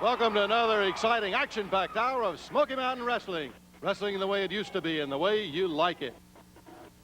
Welcome to another exciting action-packed hour of Smoky Mountain Wrestling. Wrestling the way it used to be and the way you like it.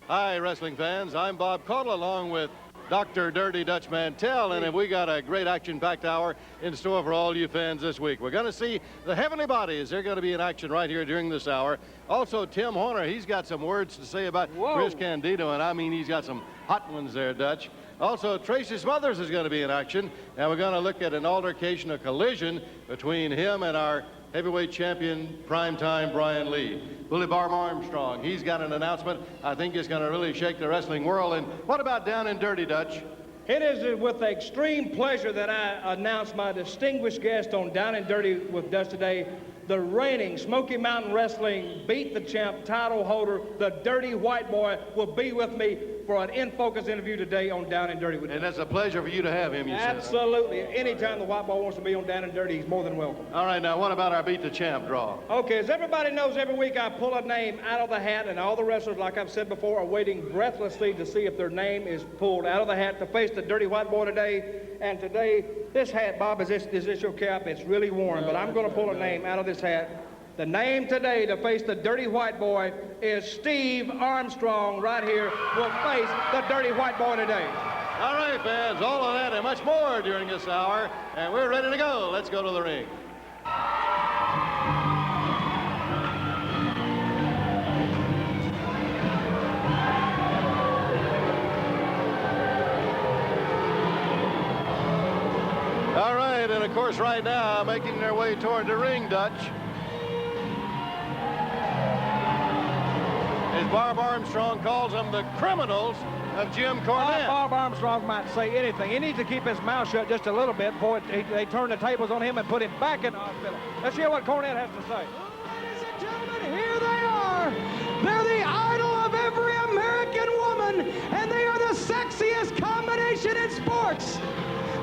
Hi, wrestling fans. I'm Bob Caudle along with Dr. Dirty Dutch Mantell, and we got a great action-packed hour in store for all you fans this week. We're going to see the Heavenly Bodies. They're going to be in action right here during this hour. Also, Tim Horner, he's got some words to say about Chris Candido, and I mean he's got some hot ones there, Dutch. Also, Tracy Smothers is going to be in action, and we're going to look at an altercation, a collision between him and our heavyweight champion, primetime Brian Lee. Bully Barb Armstrong, he's got an announcement I think is going to really shake the wrestling world. And what about Down and Dirty, Dutch? It is with extreme pleasure that I announce my distinguished guest on Down and Dirty with Dutch today, the reigning Smoky Mountain Wrestling Beat the Champ title holder, the Dirty White Boy, will be with me for an In Focus interview today on Down and Dirty with Dutch. And it's a pleasure for you to have him, you said. Absolutely. Anytime the White Boy wants to be on Down and Dirty, he's more than welcome. All right, now what about our Beat the Champ draw? Okay, as everybody knows, every week I pull a name out of the hat, and all the wrestlers, like I've said before, are waiting breathlessly to see if their name is pulled out of the hat to face the Dirty White Boy today. And today, this hat, Bob, is this your cap? It's really warm, but I'm going to pull a name out of this hat. The name today to face the Dirty White Boy is Steve Armstrong. Right here will face the Dirty White Boy today. All right, fans, all of that and much more during this hour, and we're ready to go. Let's go to the ring. All right, and of course right now, making their way toward the ring, Dutch, as Barb Armstrong calls them, the criminals of Jim Cornette. Barb Armstrong might say anything. He needs to keep his mouth shut just a little bit before they turn the tables on him and put him back in the hospital. Let's hear what Cornette has to say. Ladies and gentlemen, here they are. They're the idol of every American woman, and they are the sexiest combination in sports.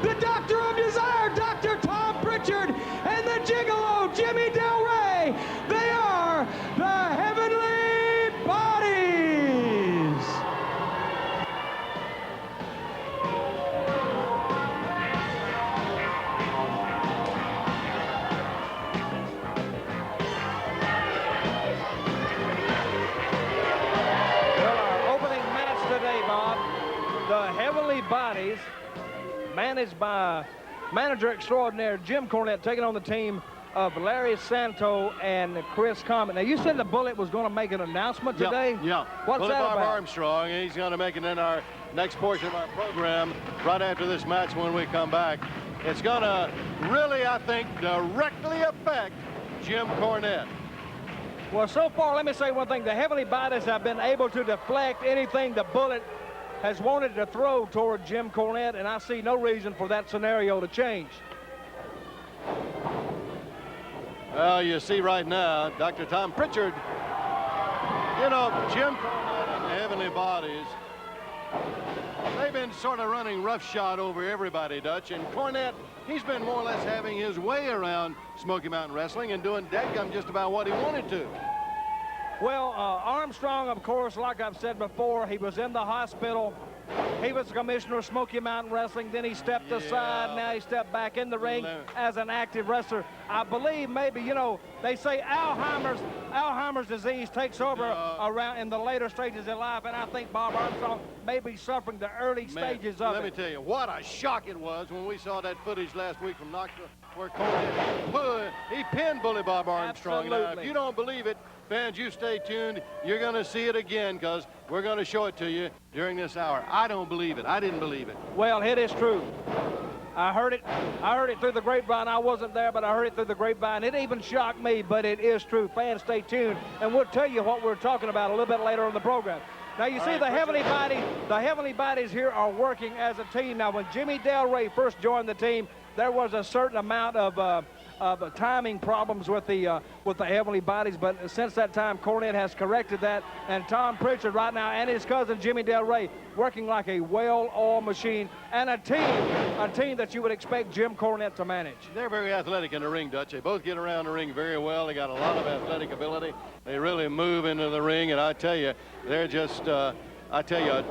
The Doctor of Desire, Dr. Tom Pritchard, and the Gigolo, Jimmy Del Rey. They are the Heavenly Bodies. Well, our opening match today, Bob, the Heavenly Bodies, managed by manager extraordinaire Jim Cornette, taking on the team of Larry Santo and Chris Comet. Now, you said the Bullet was going to make an announcement today? Yeah. What's Bullet that Bob about? Armstrong, he's going to make it in our next portion of our program right after this match when we come back. It's going to really, I think, directly affect Jim Cornette. Well, so far, let me say one thing. The Heavenly Bodies have been able to deflect anything the Bullet has wanted to throw toward Jim Cornette, and I see no reason for that scenario to change. Well, you see right now, Dr. Tom Pritchard, you know, Jim Cornette and the Heavenly Bodies, they've been sort of running roughshod over everybody, Dutch, and Cornette, he's been more or less having his way around Smoky Mountain Wrestling and doing dadgum just about what he wanted to. Well, Armstrong, of course, like I've said before, he was in the hospital. He was the commissioner of Smoky Mountain Wrestling. Then he stepped aside. Now he stepped back in the ring as an active wrestler. I believe maybe, you know, they say Alzheimer's disease takes over around in the later stages of life, and I think Bob Armstrong may be suffering the early stages of it. Let me tell you, what a shock it was when we saw that footage last week from Knoxville where Cornette, he pinned Bully Bob Armstrong. Absolutely. Now, if you don't believe it, fans, you stay tuned. You're going to see it again because we're going to show it to you during this hour. I don't believe it. I didn't believe it. Well, it is true. I heard it through the grapevine. I wasn't there, but I heard it through the grapevine. It even shocked me, but it is true. Fans, stay tuned, and we'll tell you what we're talking about a little bit later on the program. Now, you see, the Heavenly Bodies here are working as a team. Now, when Jimmy Del Rey first joined the team, there was a certain amount of timing problems with the Heavenly Bodies, but since that time, Cornette has corrected that, and Tom Pritchard right now and his cousin Jimmy Del Rey working like a well-oiled machine, and a team that you would expect Jim Cornette to manage. They're very athletic in the ring, Dutch. They both get around the ring very well. They got a lot of athletic ability. They really move into the ring, and I tell you, they're just, a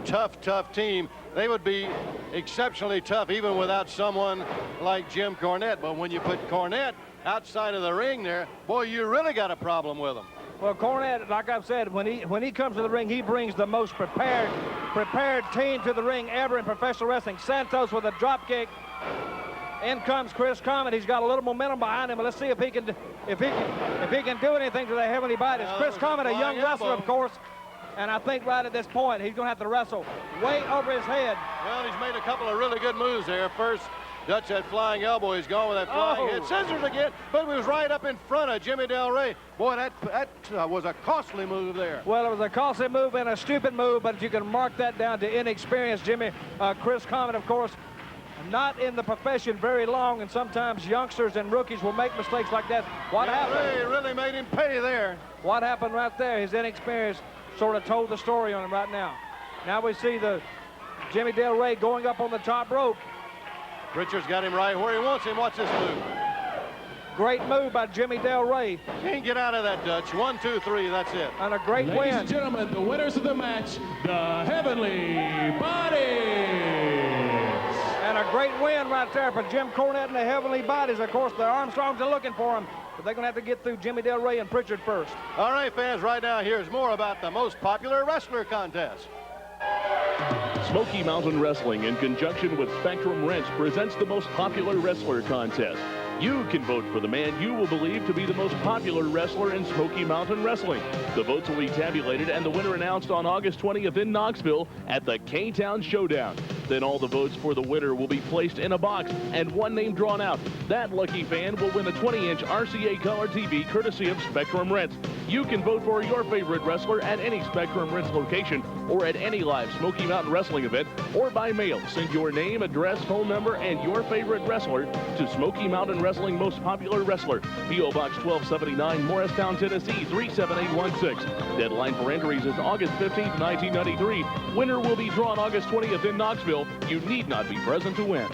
tough team. they would be exceptionally tough even without someone like Jim Cornette. But when you put Cornette outside of the ring there, boy, you really got a problem with him. Well, Cornette, like I've said, when he comes to the ring, he brings the most prepared team to the ring ever in professional wrestling. Santos with a drop kick. In comes Chris Comet. He's got a little momentum behind him, but let's see if he can do anything to the Heavenly Bodies. Chris Comet, a young wrestler, of course, and I think right at this point he's going to have to wrestle way over his head. Well, he's made a couple of really good moves there. First, Dutch that flying elbow. He's gone with that flying head. Scissors again, but he was right up in front of Jimmy Del Rey. Boy, that was a costly move there. Well, it was a costly move and a stupid move, but you can mark that down to inexperienced Chris Comet, of course. Not in the profession very long, and sometimes youngsters and rookies will make mistakes like that. What happened? They really made him pay there. What happened right there? His inexperience sort of told the story on him right now. Now we see the Jimmy Del Rey going up on the top rope. Pritchard's got him right where he wants him. Watch this move. Great move by Jimmy Del Rey. Can't get out of that, Dutch. 1, 2, 3, that's it. And a great win. Ladies and gentlemen, the winners of the match, the Heavenly Bodies. And a great win right there for Jim Cornette and the Heavenly Bodies. Of course, the Armstrongs are looking for him, but they're going to have to get through Jimmy Del Rey and Pritchard first. All right, fans, right now, here's more about the most popular wrestler contest. Smoky Mountain Wrestling, in conjunction with Spectrum Rents, presents the most popular wrestler contest. You can vote for the man you will believe to be the most popular wrestler in Smoky Mountain Wrestling. The votes will be tabulated and the winner announced on August 20th in Knoxville at the K-Town Showdown. Then all the votes for the winner will be placed in a box and one name drawn out. That lucky fan will win a 20-inch RCA color TV courtesy of Spectrum Rents. You can vote for your favorite wrestler at any Spectrum Rents location or at any live Smoky Mountain Wrestling event or by mail. Send your name, address, phone number, and your favorite wrestler to Smoky Mountain Wrestling Most Popular Wrestler, P.O. Box 1279, Morristown, Tennessee 37816. Deadline for entries is August 15th, 1993. Winner will be drawn August 20th in Knoxville. You need not be present to win.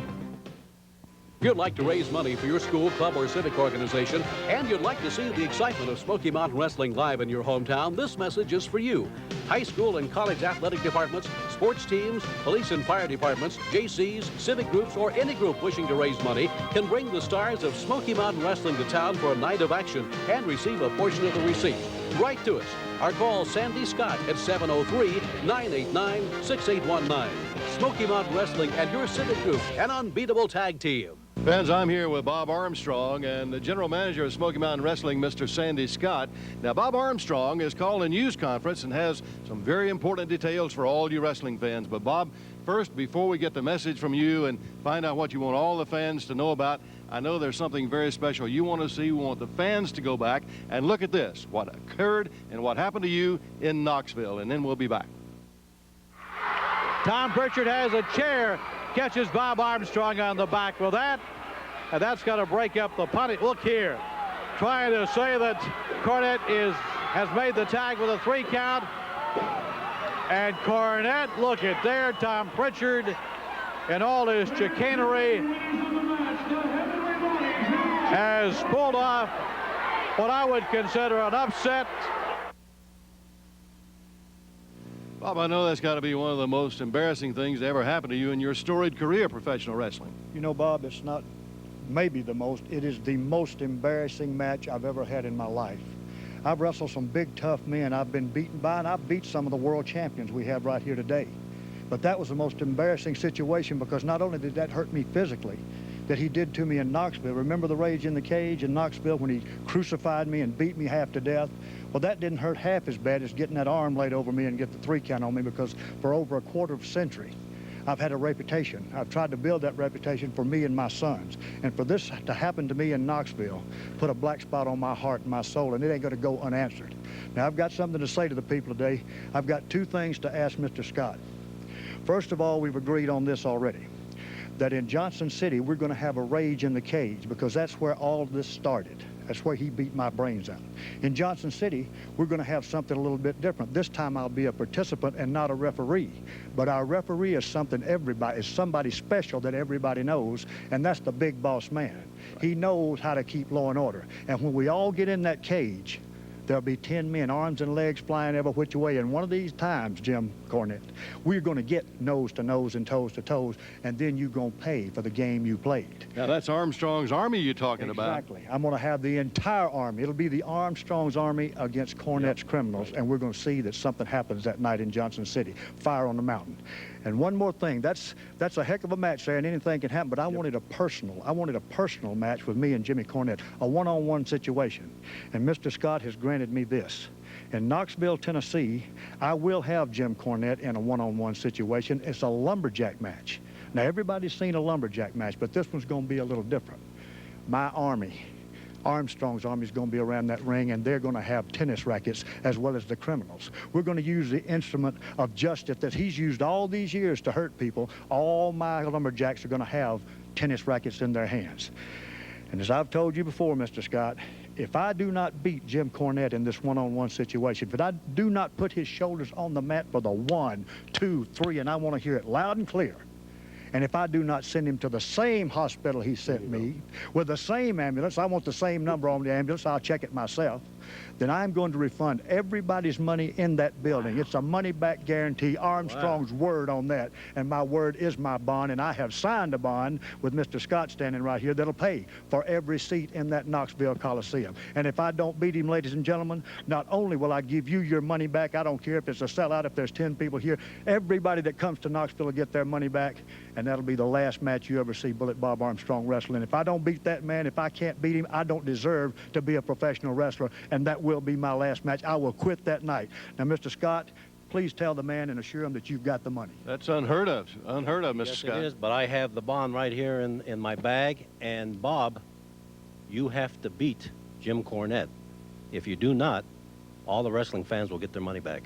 If you'd like to raise money for your school, club, or civic organization, and you'd like to see the excitement of Smoky Mountain Wrestling live in your hometown, this message is for you. High school and college athletic departments, sports teams, police and fire departments, JCs, civic groups, or any group wishing to raise money can bring the stars of Smoky Mountain Wrestling to town for a night of action and receive a portion of the receipts. Write to us or call Sandy Scott at 703-989-6819. Smoky Mountain Wrestling and your civic group, an unbeatable tag team. Fans, I'm here with Bob Armstrong and the general manager of Smoky Mountain Wrestling, Mr. Sandy Scott. Now, Bob Armstrong is calling a news conference and has some very important details for all you wrestling fans. But, Bob, first, before we get the message from you and find out what you want all the fans to know about, I know there's something very special you want to see. We want the fans to go back and look at this, what occurred and what happened to you in Knoxville, and then we'll be back. Tom Pritchard has a chair, catches Bob Armstrong on the back with that, and that's going to break up the punt. Look here, trying to say that Cornette has made the tag with a 3 count, and Cornette, look at there, Tom Pritchard in all his chicanery has pulled off what I would consider an upset. Bob, I know that's got to be one of the most embarrassing things to ever happen to you in your storied career of professional wrestling. You know, Bob, it's not maybe the most, it is the most embarrassing match I've ever had in my life. I've wrestled some big, tough men I've been beaten by, and I've beat some of the world champions we have right here today. But that was the most embarrassing situation because not only did that hurt me physically, that he did to me in Knoxville. Remember the rage in the cage in Knoxville when he crucified me and beat me half to death? Well, that didn't hurt half as bad as getting that arm laid over me and get the 3 count on me, because for over a quarter of a century, I've had a reputation. I've tried to build that reputation for me and my sons. And for this to happen to me in Knoxville, put a black spot on my heart and my soul, and it ain't going to go unanswered. Now, I've got something to say to the people today. I've got 2 things to ask Mr. Scott. First of all, we've agreed on this already, that in Johnson City, we're going to have a rage in the cage, because that's where all of this started. That's where he beat my brains out. In Johnson City, we're going to have something a little bit different. This time I'll be a participant and not a referee. But our referee is something is somebody special that everybody knows, and that's the big boss man. He knows how to keep law and order. And when we all get in that cage, there'll be 10 men, arms and legs flying every which way. And one of these times, Jim, Cornette. We're going to get nose to nose and toes to toes, and then you're going to pay for the game you played. Now, that's Armstrong's Army you're talking about. Exactly. I'm going to have the entire Army. It'll be the Armstrong's Army against Cornette's criminals, and we're going to see that something happens that night in Johnson City. Fire on the mountain. And one more thing, that's a heck of a match there, and anything can happen, but I wanted a personal match with me and Jimmy Cornette, a one-on-one situation. And Mr. Scott has granted me this. In Knoxville, Tennessee, I will have Jim Cornette in a one-on-one situation. It's a lumberjack match. Now, everybody's seen a lumberjack match, but this one's going to be a little different. My Army, Armstrong's Army, is going to be around that ring, and they're going to have tennis rackets as well as the criminals. We're going to use the instrument of justice that he's used all these years to hurt people. All my lumberjacks are going to have tennis rackets in their hands. And as I've told you before, Mr. Scott, if I do not beat Jim Cornette in this one-on-one situation, if I do not put his shoulders on the mat for the 1, 2, 3, and I want to hear it loud and clear, and if I do not send him to the same hospital he sent me, with the same ambulance, I want the same number on the ambulance, I'll check it myself, then I'm going to refund everybody's money in that building. It's a money-back guarantee, Armstrong's word on that, and my word is my bond, and I have signed a bond with Mr. Scott standing right here that'll pay for every seat in that Knoxville Coliseum. And if I don't beat him, ladies and gentlemen, not only will I give you your money back, I don't care if it's a sellout, if there's 10 people here, everybody that comes to Knoxville will get their money back, and that'll be the last match you ever see Bullet Bob Armstrong wrestling. If I don't beat that man, if I can't beat him, I don't deserve to be a professional wrestler, and that will be my last match. I will quit that night. Now, Mr. Scott, please tell the man and assure him that you've got the money. That's unheard of, Mr. Yes, Scott. it is, but I have the bond right here in my bag, and Bob, you have to beat Jim Cornette. If you do not, all the wrestling fans will get their money back.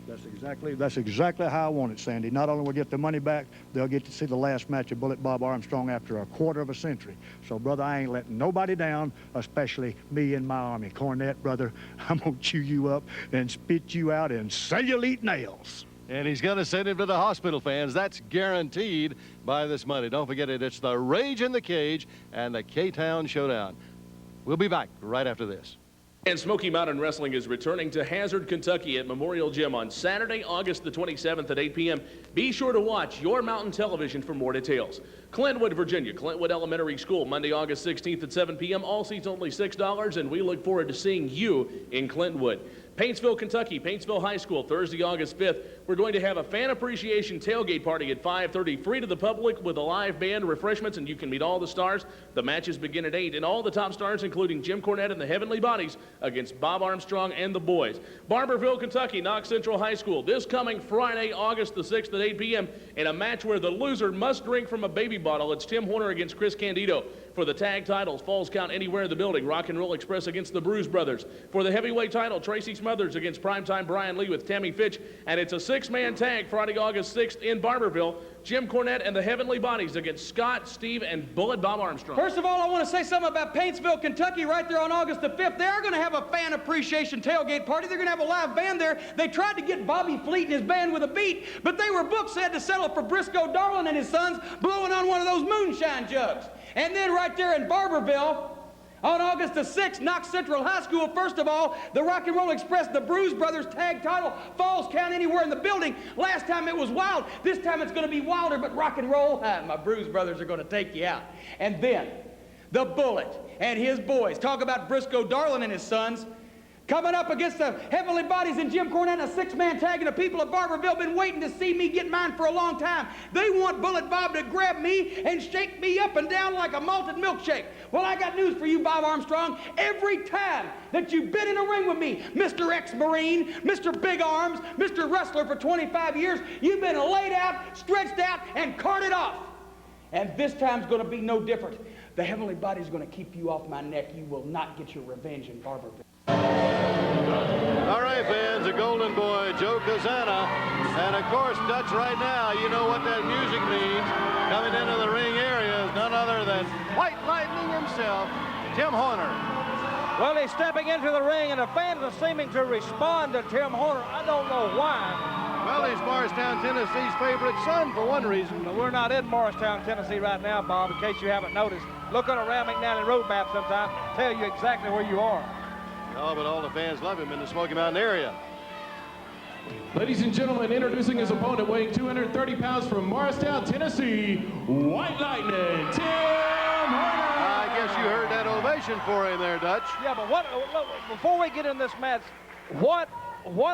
That's exactly how I want it, Sandy. Not only will get their money back, they'll get to see the last match of Bullet Bob Armstrong after a quarter of a century. So, brother, I ain't letting nobody down, especially me and my Army. Cornette, brother, I'm going to chew you up and spit you out in cellulite nails. And he's going to send him to the hospital, fans. That's guaranteed by this money. Don't forget it. It's the Rage in the Cage and the K-Town Showdown. We'll be back right after this. And Smoky Mountain Wrestling is returning to Hazard, Kentucky at Memorial Gym on Saturday, August the 27th at 8 p.m. Be sure to watch your mountain television for more details. Clintwood, Virginia, Clintwood Elementary School, Monday, August 16th at 7 p.m. All seats only $6, and we look forward to seeing you in Clintwood. Paintsville, Kentucky, Paintsville High School, Thursday, August 5th. We're going to have a fan appreciation tailgate party at 5:30, free to the public with a live band, refreshments, and you can meet all the stars. The matches begin at 8, and all the top stars, including Jim Cornette and the Heavenly Bodies, against Bob Armstrong and the boys. Barberville, Kentucky, Knox Central High School, this coming Friday, August the 6th at 8 p.m. in a match where the loser must drink from a baby bottle. It's Tim Horner against Chris Candido. For the tag titles, Falls Count anywhere in the building, Rock and Roll Express against the Bruise Brothers. For the heavyweight title, Tracy Smothers against Primetime Brian Lee with Tammy Fitch. And it's a 6-man tag Friday, August 6th in Barberville. Jim Cornette and the Heavenly Bodies against Scott, Steve, and Bullet Bob Armstrong. First of all, I want to say something about Paintsville, Kentucky, right there on August the 5th. They are going to have a fan appreciation tailgate party. They're going to have a live band there. They tried to get Bobby Fleet and his band with a beat, but they were booked, said to settle for Briscoe Darling and his sons blowing on one of those moonshine jugs. And then right there in Barberville, on August the 6th, Knox Central High School, first of all, the Rock and Roll Express, the Bruise Brothers tag title, Falls Count anywhere in the building. Last time it was wild. This time it's going to be wilder, but Rock and Roll, my Bruise Brothers are going to take you out. And then the Bullet and his boys. Talk about Briscoe Darling and his sons. Coming up against the Heavenly Bodies and Jim Cornette in a 6-man tag, and the people of Barberville been waiting to see me get mine for a long time. They want Bullet Bob to grab me and shake me up and down like a malted milkshake. Well, I got news for you, Bob Armstrong. Every time that you've been in a ring with me, Mr. Ex-Marine, Mr. Big Arms, Mr. Wrestler for 25 years, you've been laid out, stretched out, and carted off. And this time's going to be no different. The Heavenly Body's going to keep you off my neck. You will not get your revenge in Barberville. All right, fans, the Golden Boy, Joe Kazana. And, of course, Dutch, right now, you know what that music means. Coming into the ring area is none other than White Lightning himself, Tim Horner. Well, he's stepping into the ring, and the fans are seeming to respond to Tim Horner. I don't know why. Well, he's Morristown, Tennessee's favorite son, for one reason. But we're not in Morristown, Tennessee right now, Bob, in case you haven't noticed. Look on a Round McNally road map sometime, tell you exactly where you are. Oh, but all the fans love him in the Smoky Mountain area. Ladies and gentlemen, introducing his opponent, weighing 230 pounds from Morristown, Tennessee, White Lightning, Tim Horner. I guess you heard that ovation for him there, Dutch. Yeah, but before we get in this match, what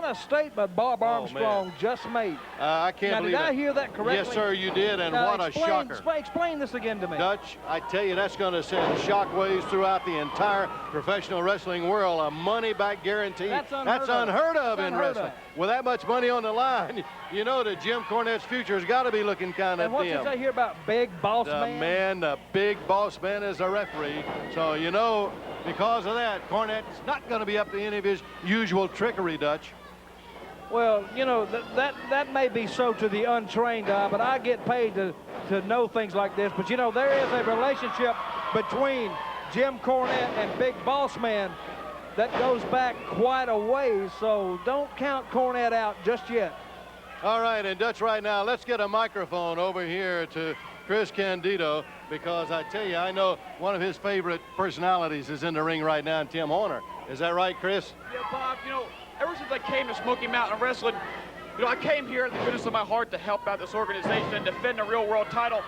a statement Bob Armstrong just made. I can't believe it. Did I hear that correctly? Yes, sir, you did, and now, what a shocker. Explain this again to me. Dutch, I tell you, that's going to send shockwaves throughout the entire professional wrestling world. A money-back guarantee. That's unheard of in wrestling. With that much money on the line, you know that Jim Cornette's future has got to be looking kind of dim. And what did I hear about Big Boss Man? The Big Boss Man is a referee. So, you know, because of that, Cornette's not going to be up to any of his usual trickery, Dutch. Well, you know, that may be so to the untrained eye, but I get paid to know things like this. But, you know, there is a relationship between Jim Cornette and Big Boss Man that goes back quite a ways, so don't count Cornette out just yet. All right, and Dutch, right now, let's get a microphone over here to Chris Candido, because I tell you, I know one of his favorite personalities is in the ring right now, Tim Horner. Is that right, Chris? Yeah, Bob, you know, ever since I came to Smoky Mountain Wrestling, you know, I came here in the goodness of my heart to help out this organization and defend a real world title.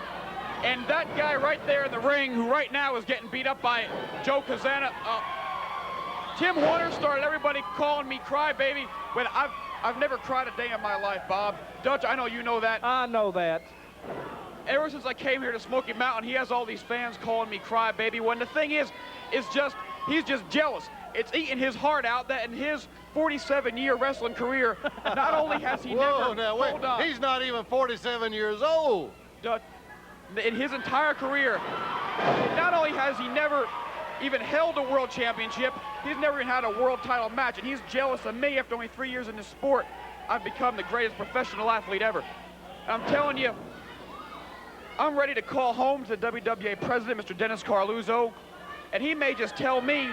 And that guy right there in the ring, who right now is getting beat up by Joe Kazana, Tim Horner started everybody calling me crybaby when I've never cried a day in my life, Bob. Dutch, I know you know that. I know that. Ever since I came here to Smoky Mountain, he has all these fans calling me crybaby, when the thing is just, he's just jealous. It's eating his heart out that in his 47-year wrestling career, not only has he Whoa, now, wait. hold on. He's not even 47 years old. In his entire career, not only has he never even held a world championship, he's never even had a world title match, and he's jealous of me. After only 3 years in this sport, I've become the greatest professional athlete ever. I'm telling you, I'm ready to call home to the WWA president, Mr. Dennis Carluzzo, and he may just tell me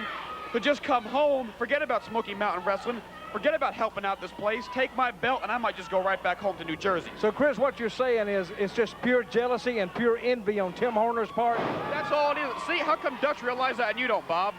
to just come home, forget about Smoky Mountain Wrestling, forget about helping out this place, take my belt, and I might just go right back home to New Jersey. So, Chris, what you're saying is it's just pure jealousy and pure envy on Tim Horner's part? That's all it is. See, how come Dutch realized that and you don't, Bob?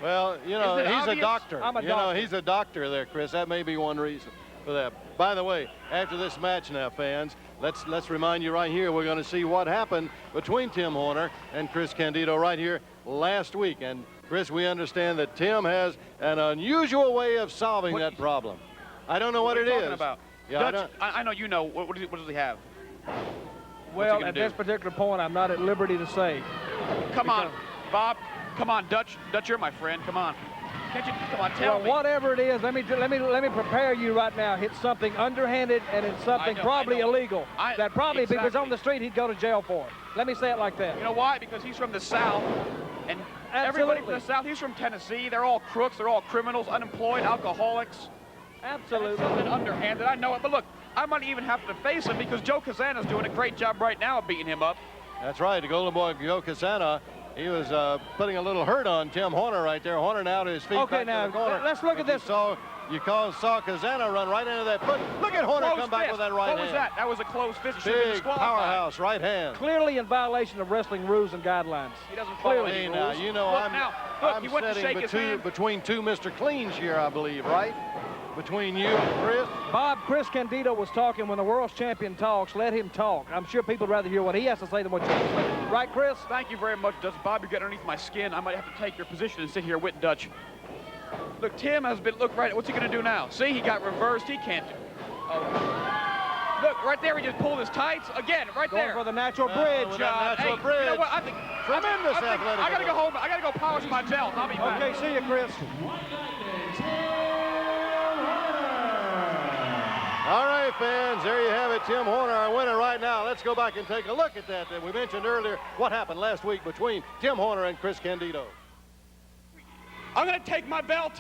Well, you know, he's obvious? a doctor. I'm a you doctor. know, he's a doctor there, Chris. That may be one reason for that. By the way, after this match now, fans, let's remind you right here, we're going to see what happened between Tim Horner and Chris Candido right here last week. And Chris, we understand that Tim has an unusual way of solving that problem. I don't know what are it you is. talking about? Yeah, Dutch, I know you know. What does he have? Well, at this particular point, I'm not at liberty to say. Come on, Bob. Come on, Dutch. Dutch, you're my friend. Come on. Can't you? Come on, tell me. Whatever it is, let me prepare you right now. It's something underhanded, and it's something probably illegal. That probably, if he was on the street, he'd go to jail for it. Let me say it like that. You know why? Because he's from the South, and everybody from the South, he's from Tennessee. They're all crooks. They're all criminals, unemployed, alcoholics. Absolutely. Something underhanded. I know it. But look, I might even have to face him because Joe Kazana's doing a great job right now of beating him up. That's right. The Golden Boy, Joe Kazana, he was putting a little hurt on Tim Horner right there. Horner now to his feet. Okay, back now, to the corner. let's look at this. Saw Kazana run right into that foot. Look at Horner Close come back fist. with that right hand. What was that? That was a closed fist. Should have been Big disqualified. powerhouse right hand. Clearly in violation of wrestling rules and guidelines. He doesn't follow Clearly. any Now, rules. you know, Look, I'm he went to shake his sitting hand. between two Mr. Cleans here, I believe, right? Between you and Chris. Bob, Chris Candido was talking. When the world's champion talks, let him talk. I'm sure people would rather hear what he has to say than what you have to say. Right, Chris? Thank you very much, Dutch. Bob, you're getting underneath my skin. I might have to take your position and sit here with Dutch. Look, Tim has been, look right, what's he going to do now? See, he got reversed. He can't do. Oh. Look, right there, he just pulled his tights. Again, right Going there. for the natural bridge. With that natural Hey, bridge. you know what? I think Tremendous I got to go home. I got to go polish my belt. I'll be back. Okay, see you, Chris. All right, fans, there you have it. Tim Horner, our winner right now. Let's go back and take a look at that we mentioned earlier. What happened last week between Tim Horner and Chris Candido? I'm going to take my belt.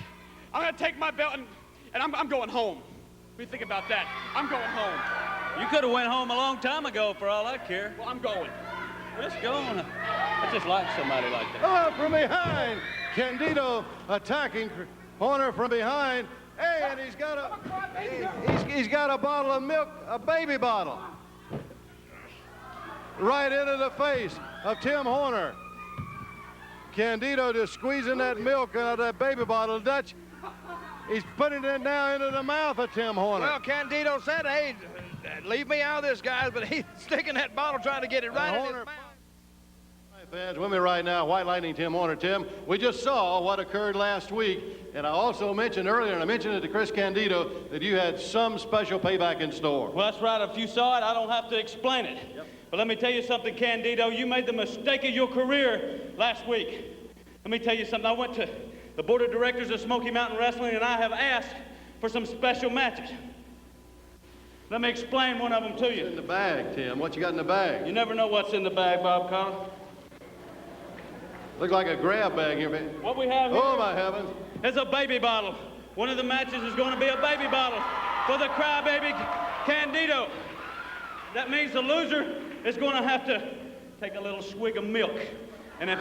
I'm going to take my belt, and I'm going home. What do you think about that? I'm going home. You could have went home a long time ago for all I care. Well, I'm going. Just go on. I just like somebody like that. Oh, from behind. Candido attacking Horner from behind. Hey, and he's got a bottle of milk, a baby bottle, right into the face of Tim Horner. Candido just squeezing that milk out of that baby bottle. Dutch, He's putting it now into the mouth of Tim Horner. Well, Candido said, hey, leave me out of this, guys, but he's sticking that bottle trying to get it right in his mouth. Fans, with me right now, White Lightning Tim Horner. Tim, we just saw what occurred last week, and I also mentioned earlier, and I mentioned it to Chris Candido, that you had some special payback in store. Well, that's right. If you saw it, I don't have to explain it. Yep. But let me tell you something, Candido. You made the mistake of your career last week. Let me tell you something. I went to the board of directors of Smoky Mountain Wrestling, and I have asked for some special matches. Let me explain one of them to you. What's in the bag, Tim? What you got in the bag? You never know what's in the bag, Bob Connell. Looks like a grab bag here, man. What we have here, oh my heavens, is a baby bottle. One of the matches is going to be a baby bottle for the crybaby Candido. That means the loser is going to have to take a little swig of milk. And if,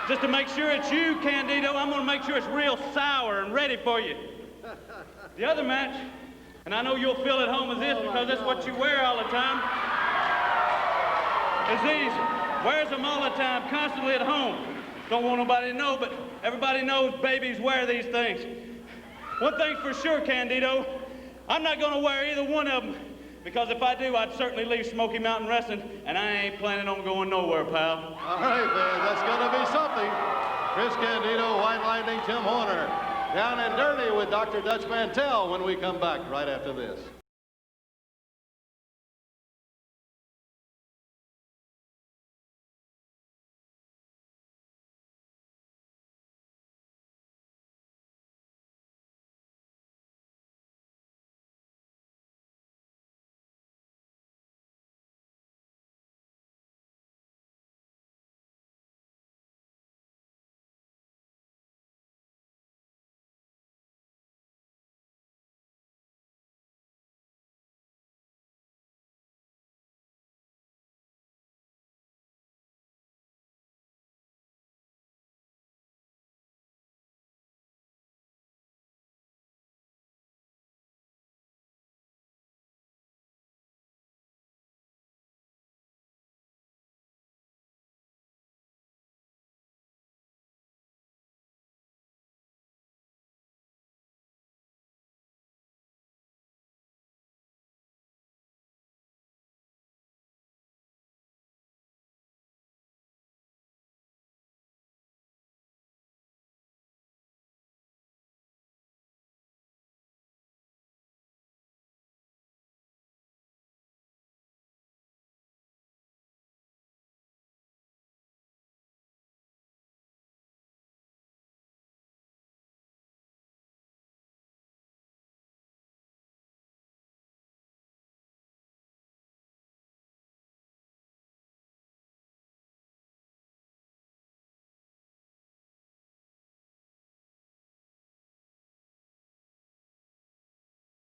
just to make sure it's you, Candido, I'm going to make sure it's real sour and ready for you. The other match, and I know you'll feel at home with this because that's what you wear all the time, is these. Wears them all the time, constantly at home. Don't want nobody to know, but everybody knows babies wear these things. One thing's for sure, Candido, I'm not going to wear either one of them, because if I do, I'd certainly leave Smoky Mountain Wrestling, and I ain't planning on going nowhere, pal. All right, man, that's going to be something. Chris Candido, White Lightning, Tim Horner, down and dirty with Dr. Dutch Mantell when we come back right after this.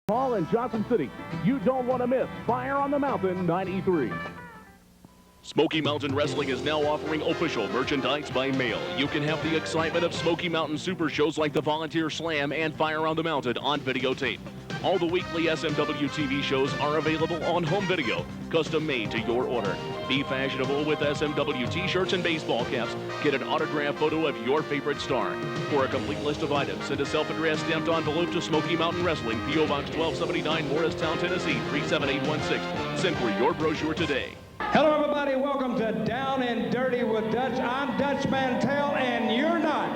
Hall in Johnson City. You don't want to miss Fire on the Mountain 93. Smoky Mountain Wrestling is now offering official merchandise by mail. You can have the excitement of Smoky Mountain super shows like the Volunteer Slam and Fire on the Mountain on videotape. All the weekly SMW TV shows are available on home video, custom made to your order. Be fashionable with SMW t-shirts and baseball caps. Get an autographed photo of your favorite star. For a complete list of items, send a self-addressed stamped envelope to Smoky Mountain Wrestling, P.O. Box 1279, Morristown, Tennessee, 37816. Send for your brochure today. Hello, everybody. Welcome to Down and Dirty with Dutch. I'm Dutch Mantell, and you're not.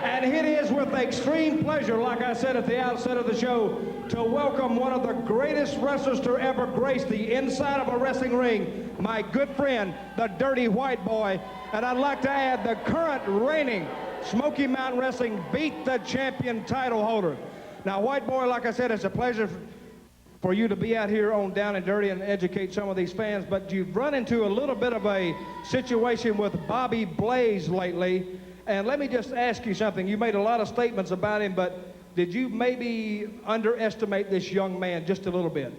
And it is with extreme pleasure, like I said at the outset of the show, to welcome one of the greatest wrestlers to ever grace the inside of a wrestling ring, my good friend, the Dirty White Boy. And I'd like to add the current reigning Smoky Mountain Wrestling Beat the Champion title holder. Now, White Boy, like I said, it's a pleasure for you to be out here on Down and Dirty and educate some of these fans, but you've run into a little bit of a situation with Bobby Blaze lately. And let me just ask you something. You made a lot of statements about him, but did you maybe underestimate this young man just a little bit?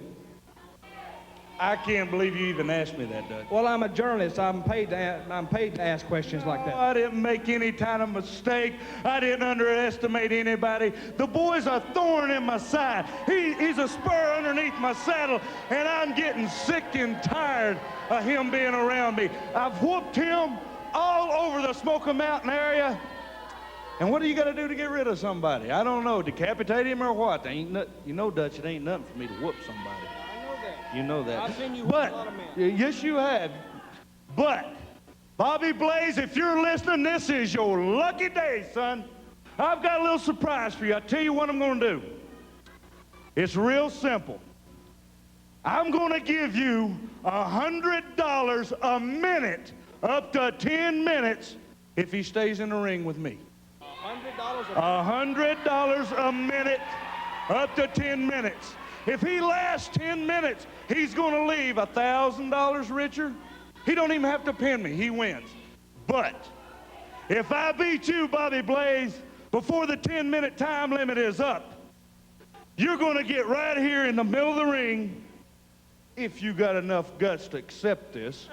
I can't believe you even asked me that, Doug. Well, I'm a journalist. I'm paid to ask questions like that. I didn't make any kind of mistake. I didn't underestimate anybody. The boy's a thorn in my side. He's a spur underneath my saddle, and I'm getting sick and tired of him being around me. I've whooped him all over the Smoky Mountain area, And what do you got to do to get rid of somebody? I don't know. Decapitate him or what? You know, Dutch, it ain't nothing for me to whoop somebody. I know that. You know that. I've seen you whoop a lot of men. Yes, you have. But, Bobby Blaze, if you're listening, this is your lucky day, son. I've got a little surprise for you. I'll tell you what I'm going to do. It's real simple. I'm going to give you $100 a minute, up to 10 minutes, if he stays in the ring with me. $100 a minute, up to 10 minutes. If he lasts 10 minutes, he's going to leave $1,000 richer. He don't even have to pin me. He wins. But if I beat you, Bobby Blaze, before the 10-minute time limit is up, you're going to get right here in the middle of the ring, if you got enough guts to accept this,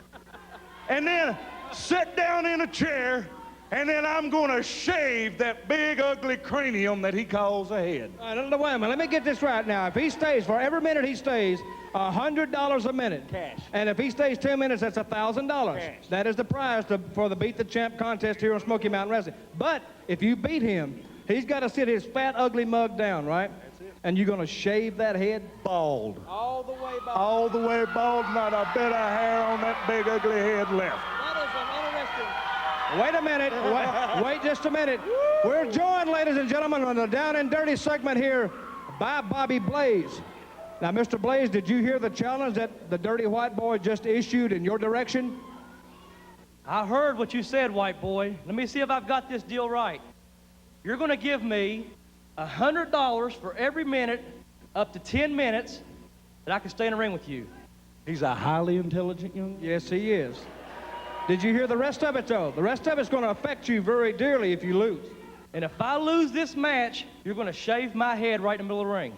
and then sit down in a chair, and then I'm going to shave that big, ugly cranium that he calls a head. All right, wait a minute. Let me get this right now. If he stays, for every minute he stays, $100 a minute. Cash. And if he stays 10 minutes, that's $1,000. That is the prize for the Beat the Champ contest here on Smoky Mountain Wrestling. But if you beat him, he's got to sit his fat, ugly mug down, right? That's it. And you're going to shave that head? Bald. All the way bald. All the way bald, not a bit of hair on that big, ugly head left. That is an interesting... Wait a minute. Wait just a minute. We're joined, ladies and gentlemen, on the Down and Dirty segment here by Bobby Blaze. Now, Mr. Blaze, did you hear the challenge that the Dirty White Boy just issued in your direction? I heard what you said, White Boy. Let me see if I've got this deal right. You're going to give me $100 for every minute, up to 10 minutes, that I can stay in the ring with you. He's a highly intelligent young man. Yes, he is. Did you hear the rest of it, though? The rest of it's going to affect you very dearly if you lose. And if I lose this match, you're going to shave my head right in the middle of the ring.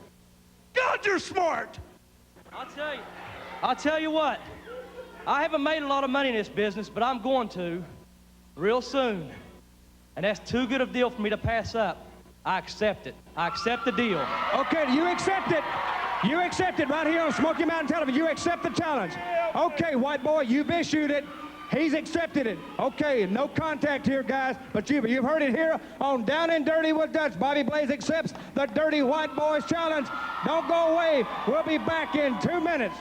God, you're smart! I'll tell you what. I haven't made a lot of money in this business, but I'm going to real soon. And that's too good a deal for me to pass up. I accept it. I accept the deal. Okay, you accept it. You accept it right here on Smoky Mountain Television. You accept the challenge. Okay, White Boy, you've issued it. He's accepted it. Okay, no contact here, guys. But you've heard it here on Down and Dirty with Dutch. Bobby Blaze accepts the Dirty White Boys challenge. Don't go away. We'll be back in 2 minutes.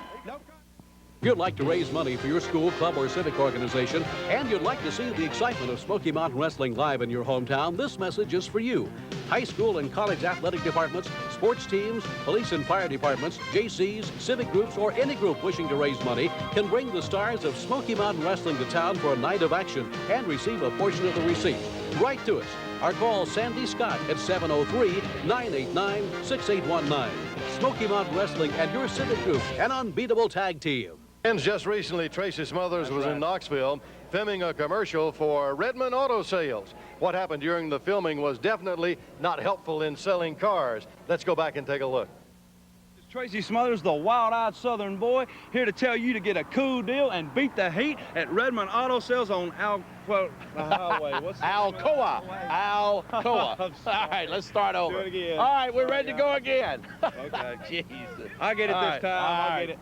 If you'd like to raise money for your school, club, or civic organization, and you'd like to see the excitement of Smoky Mountain Wrestling live in your hometown, this message is for you. High school and college athletic departments, sports teams, police and fire departments, JCs, civic groups, or any group wishing to raise money can bring the stars of Smoky Mountain Wrestling to town for a night of action and receive a portion of the receipts. Write to us or call Sandy Scott at 703-989-6819. Smoky Mountain Wrestling and your civic group, an unbeatable tag team. And just recently, Tracy Smothers was in Knoxville filming a commercial for Redmond Auto Sales. What happened during the filming was definitely not helpful in selling cars. Let's go back and take a look. It's Tracy Smothers, the wild-eyed Southern boy, here to tell you to get a cool deal and beat the heat at Redmond Auto Sales on Highway. What's Alcoa. Alcoa. All right, let's start over. Do it again. All right, we're ready to go again. Okay. Jesus. I get it All this right, time. all I right. get it.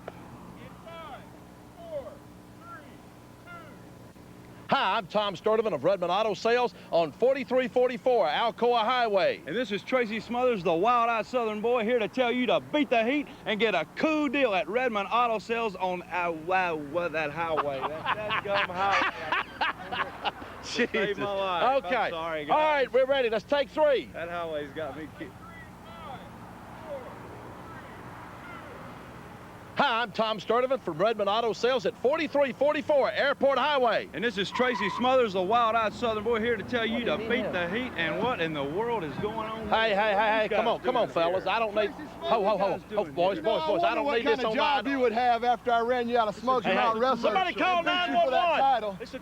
Hi, I'm Tom Sturdivant of Redmond Auto Sales on 4344 Alcoa Highway. And this is Tracy Smothers, the wild-eyed Southern boy, here to tell you to beat the heat and get a cool deal at Redmond Auto Sales on that highway. That gum highway. Saved my life. Okay. I'm sorry, guys. All right, we're ready. Let's take 3. That highway's got me kicked. Hi, I'm Tom Sturdivant from Redmond Auto Sales at 4344 Airport Highway. And this is Tracy Smothers, the wild-eyed Southern boy, here to tell you to beat the heat. And what in the world is going on? Hey, come on, fellas. I don't need... Ho, boys. I don't need this on my... job you would have after I ran you out of Smoky Mountain Wrestling. Somebody call 911. It's a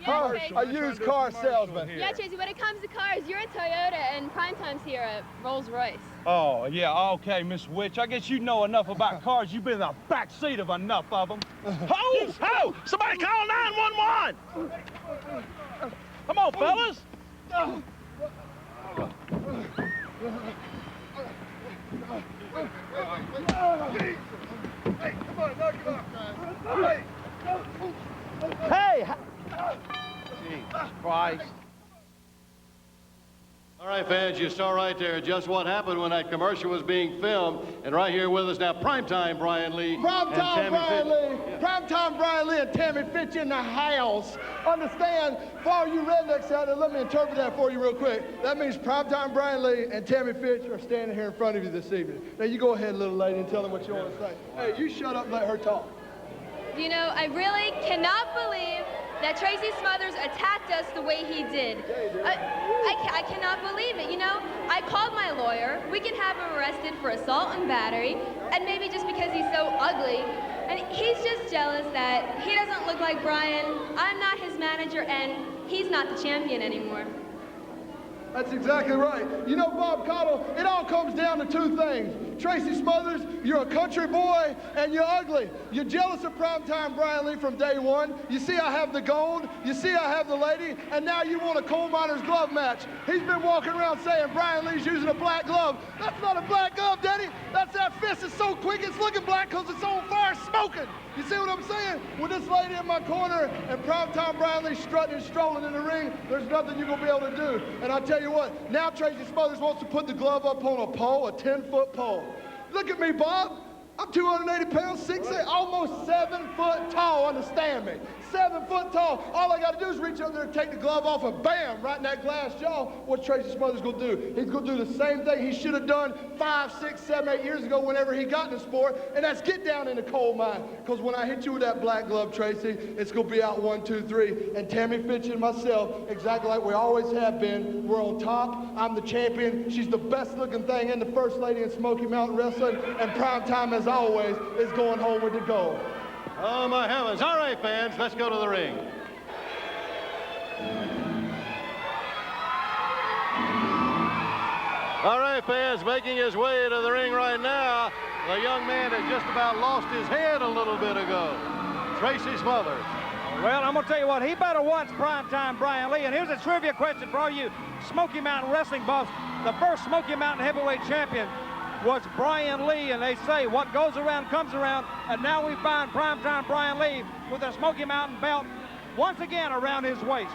used car salesman. Yeah, Tracy, when it comes to cars, you're a Toyota and Primetime's here at Rolls-Royce. Oh, yeah, okay, Miss Witch. I guess you know enough about cars. You've been in the back seat of enough of them. Ho! Somebody call 911! Come on, fellas. Hey, come on, knock it off, guys. Hey! Jesus Christ. All right, fans, you saw right there just what happened when that commercial was being filmed. And right here with us now, primetime Brian Lee. Primetime Brian Lee. Primetime Brian Lee and Tammy Fitch in the house. Understand, for all you rednecks out there, let me interpret that for you real quick. That means primetime Brian Lee and Tammy Fitch are standing here in front of you this evening. Now, you go ahead, little lady, and tell them what you want to say. Hey, you shut up and let her talk. You know, I really cannot believe that Tracy Smothers attacked us the way he did. I cannot believe it. You know, I called my lawyer. We can have him arrested for assault and battery, and maybe just because he's so ugly. And he's just jealous that he doesn't look like Brian. I'm not his manager, and he's not the champion anymore. That's exactly right. You know, Bob Cottle, it all comes down to two things. Tracy Smothers, you're a country boy, and you're ugly. You're jealous of primetime Brian Lee from day one. You see I have the gold, you see I have the lady, and now you want a coal miner's glove match. He's been walking around saying Brian Lee's using a black glove. That's not a black glove, Daddy. That's that fist. It's so quick, it's looking black because it's on fire smoking. You see what I'm saying? With this lady in my corner and primetime Brian Lee strutting and strolling in the ring, there's nothing you're going to be able to do. And I tell you what, now Tracy Smothers wants to put the glove up on a pole, a 10-foot pole. Look at me, Bob. I'm 280 pounds, 6'8", almost 7 foot tall, understand me. 7 foot tall. All I got to do is reach up there and take the glove off and bam, right in that glass jaw. What's Tracy Smothers going to do? He's going to do the same thing he should have done 5, 6, 7, 8 years ago whenever he got in the sport, and that's get down in the coal mine. Because when I hit you with that black glove, Tracy, it's going to be out 1, 2, 3. And Tammy Fitch and myself, exactly like we always have been, we're on top. I'm the champion. She's the best looking thing and the first lady in Smoky Mountain Wrestling. And primetime, as always, is going home with the gold. Oh, my heavens. All right, fans, let's go to the ring. All right, fans, making his way to the ring right now, the young man has just about lost his head a little bit ago. Tracy Smothers. Well, I'm going to tell you what, he better watch primetime Brian Lee. And here's a trivia question for all you Smoky Mountain wrestling buffs. The first Smoky Mountain heavyweight champion was Brian Lee, and they say what goes around comes around, and now we find primetime Brian Lee with a Smoky Mountain belt once again around his waist.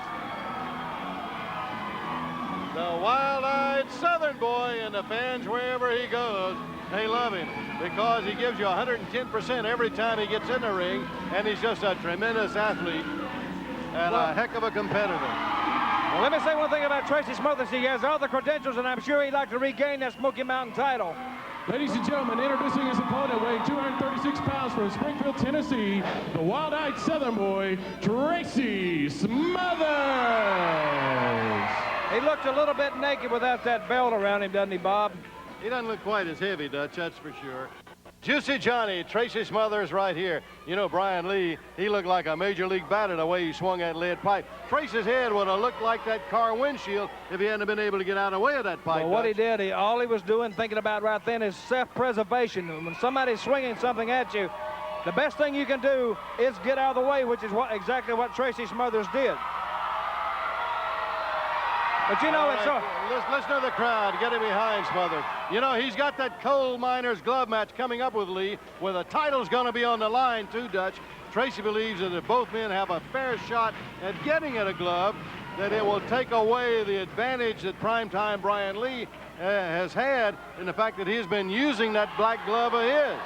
The wild-eyed Southern boy, and the fans, wherever he goes, they love him because he gives you 110% every time he gets in the ring, and he's just a tremendous athlete and a heck of a competitor. Well, let me say one thing about Tracy Smothers. He has all the credentials, and I'm sure he'd like to regain that Smoky Mountain title. Ladies and gentlemen, introducing his opponent, weighing 236 pounds from Springfield, Tennessee, the wild-eyed Southern boy, Tracy Smothers. He looked a little bit naked without that belt around him, doesn't he, Bob? He doesn't look quite as heavy, Dutch, that's for sure. Juicy Johnny, Tracy Smothers right here. You know, Brian Lee, he looked like a major league batter the way he swung that lead pipe. Tracy's head would have looked like that car windshield if he hadn't been able to get out of the way of that pipe. Well, what he did, all he was doing, thinking about right then, is self-preservation. When somebody's swinging something at you, the best thing you can do is get out of the way, which is exactly what Tracy Smothers did. But you know, right, listen to the crowd getting behind Smothers. You know, he's got that coal miner's glove match coming up with Lee, where the title's going to be on the line too, Dutch. Tracy believes that if both men have a fair shot at getting at a glove, that it will take away the advantage that primetime Brian Lee has had in the fact that he's been using that black glove of his.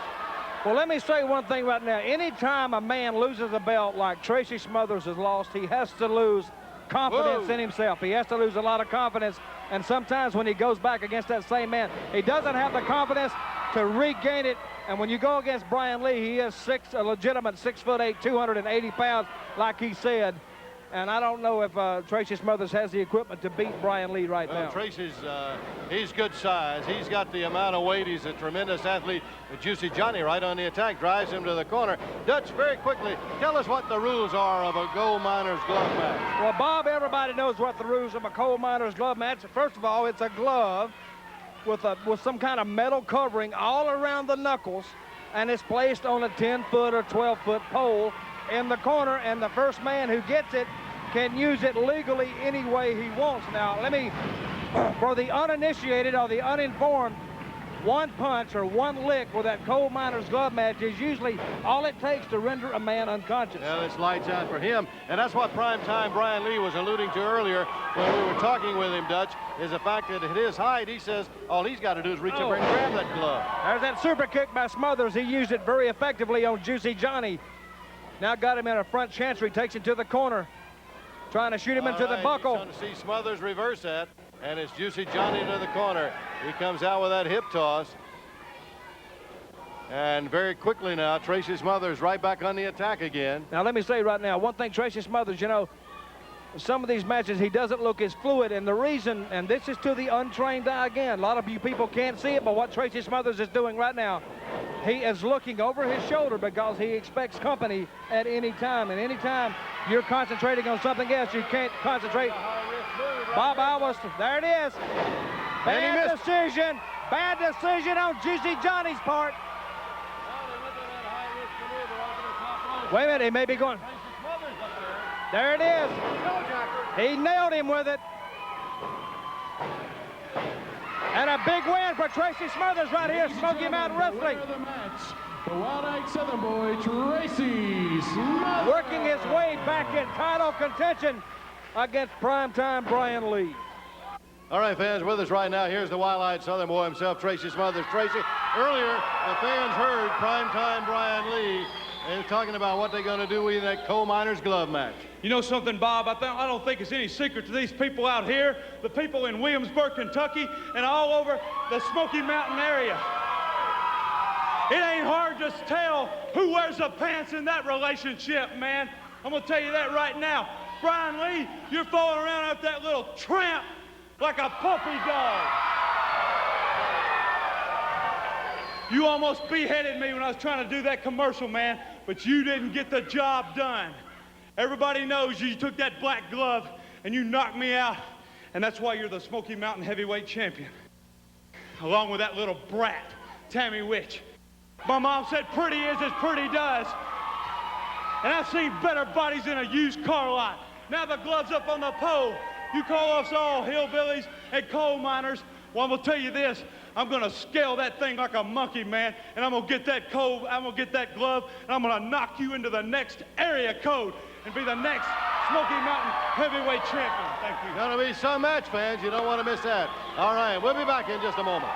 Well, let me say one thing right now. Anytime a man loses a belt like Tracy Smothers has lost, he has to lose confidence in himself. He has to lose a lot of confidence, and sometimes when he goes back against that same man, he doesn't have the confidence to regain it. And when you go against Brian Lee, he is a legitimate 6'8", 280 pounds, like he said. And I don't know if Tracy Smothers has the equipment to beat Brian Lee right now. Tracy's, he's good size. He's got the amount of weight. He's a tremendous athlete. Juicy Johnny right on the attack, drives him to the corner. Dutch, very quickly, tell us what the rules are of a gold miner's glove match. Well, Bob, everybody knows what the rules of a coal miner's glove match. First of all, it's a glove with some kind of metal covering all around the knuckles, and it's placed on a 10-foot or 12-foot pole in the corner, and the first man who gets it can use it legally any way he wants. Now, for the uninitiated or the uninformed, one punch or one lick with that coal miner's glove match is usually all it takes to render a man unconscious. Well, it's lights out for him, and that's what primetime Brian Lee was alluding to earlier when we were talking with him, Dutch, is the fact that at his height, he says all he's got to do is reach over and grab that glove. There's that super kick by Smothers. He used it very effectively on Juicy Johnny. Now got him in a front chancery, takes him to the corner, trying to shoot him into the buckle. He's trying to see Smothers reverse that, and it's Juicy Johnny to the corner. He comes out with that hip toss. And very quickly now, Tracy Smothers right back on the attack again. Now, let me say right now, one thing, Tracy Smothers, you know, some of these matches, he doesn't look as fluid. And the reason, and this is to the untrained eye again, a lot of you people can't see it, but what Tracy Smothers is doing right now, he is looking over his shoulder because he expects company at any time. And any time you're concentrating on something else, you can't concentrate. Bob Alvis, there it is. Bad decision. Bad decision on Juicy Johnny's part. Wait a minute, he may be going. There it is. He nailed him with it. And a big win for Tracy Smothers right here, Smoky Mountain Wrestling. The Wild-Eyed Southern Boy, Tracy Smothers. Working his way back in title contention against primetime Brian Lee. All right, fans, with us right now, here's the Wild-Eyed Southern Boy himself, Tracy Smothers. Tracy, earlier, the fans heard primetime Brian Lee and talking about what they're going to do with that coal miner's glove match. You know something, Bob? I don't think it's any secret to these people out here, the people in Williamsburg, Kentucky, and all over the Smoky Mountain area. It ain't hard to tell who wears the pants in that relationship, man. I'm going to tell you that right now. Brian Lee, you're falling around after that little tramp like a puppy dog. You almost beheaded me when I was trying to do that commercial, man, but you didn't get the job done. Everybody knows you took that black glove and you knocked me out, and that's why you're the Smoky Mountain heavyweight champion, along with that little brat, Tammy Witch. My mom said pretty is as pretty does, and I've seen better bodies in a used car lot. Now the glove's up on the pole. You call us all hillbillies and coal miners. Well, I'm gonna tell you this, I'm gonna scale that thing like a monkey, man, and I'm gonna get that glove, and I'm gonna knock you into the next area code and be the next Smoky Mountain heavyweight champion. Thank you. Gonna be some match, fans. You don't want to miss that. All right, we'll be back in just a moment.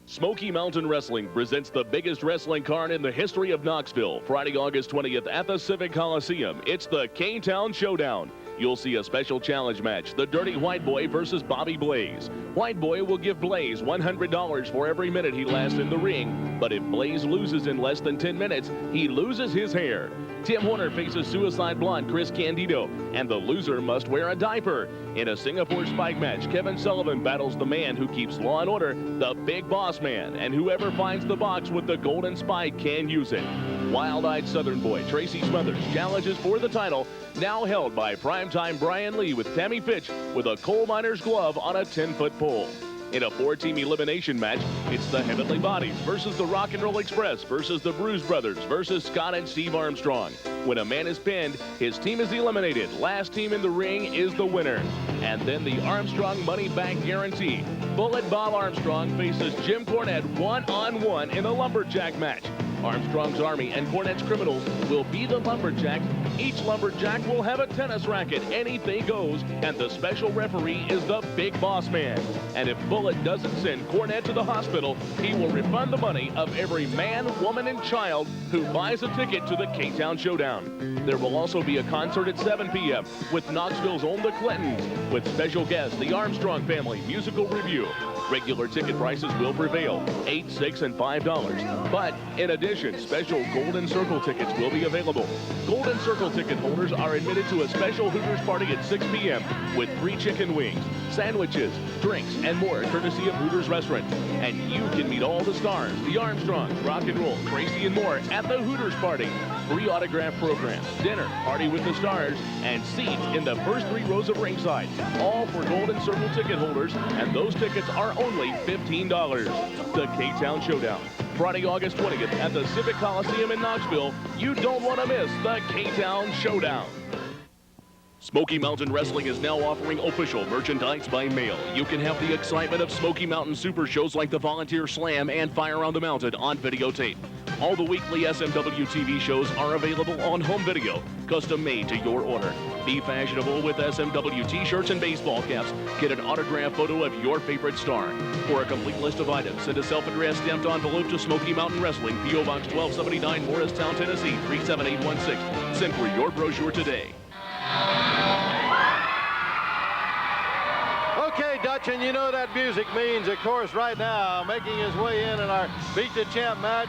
Smoky Mountain Wrestling presents the biggest wrestling card in the history of Knoxville. Friday, August 20th at the Civic Coliseum. It's the K-Town Showdown. You'll see a special challenge match, the Dirty White Boy versus Bobby Blaze. White Boy will give Blaze $100 for every minute he lasts in the ring, but if Blaze loses in less than 10 minutes, he loses his hair. Tim Horner faces Suicide Blonde Chris Candido, and the loser must wear a diaper. In a Singapore Spike match, Kevin Sullivan battles the man who keeps law and order, the Big Boss Man, and whoever finds the box with the golden spike can use it. Wild-Eyed Southern Boy Tracy Smothers challenges for the title, now held by primetime Brian Lee with Tammy Fitch with a coal miner's glove on a 10-foot pole. In a 4-team elimination match, it's the Heavenly Bodies versus the Rock and Roll Express versus the Bruise Brothers versus Scott and Steve Armstrong. When a man is pinned, his team is eliminated. Last team in the ring is the winner. And then the Armstrong Money Back Guarantee. Bullet Bob Armstrong faces Jim Cornette one-on-one in a lumberjack match. Armstrong's Army and Cornette's Criminals will be the lumberjacks. Each lumberjack will have a tennis racket. Anything goes, and the special referee is the Big Boss Man. And if Bullet doesn't send Cornette to the hospital, he will refund the money of every man, woman, and child who buys a ticket to the K-Town Showdown. There will also be a concert at 7 p.m. with Knoxville's own The Clintons, with special guests, the Armstrong Family Musical Review. Regular ticket prices will prevail, $8, $6, and $5. But in addition, special Golden Circle tickets will be available. Golden Circle ticket holders are admitted to a special Hooters party at 6 p.m. with free chicken wings, sandwiches, drinks, and more courtesy of Hooters Restaurant. And you can meet all the stars, the Armstrongs, Rock and Roll, Tracy, and more at the Hooters party. Free autograph programs, dinner, party with the stars, and seats in the first 3 rows of ringside. All for Golden Circle ticket holders, and those tickets are only $15. The K-Town Showdown. Friday, August 20th at the Civic Coliseum in Knoxville. You don't want to miss the K-Town Showdown. Smoky Mountain Wrestling is now offering official merchandise by mail. You can have the excitement of Smoky Mountain super shows like the Volunteer Slam and Fire on the Mountain on videotape. All the weekly SMW TV shows are available on home video, custom made to your order. Be fashionable with SMW t-shirts and baseball caps. Get an autographed photo of your favorite star. For a complete list of items, send a self-addressed stamped envelope to Smoky Mountain Wrestling, P.O. Box 1279, Morristown, Tennessee, 37816. Send for your brochure today. Okay, Dutch, and you know that music means, of course, right now, making his way in our Beat the Champ match,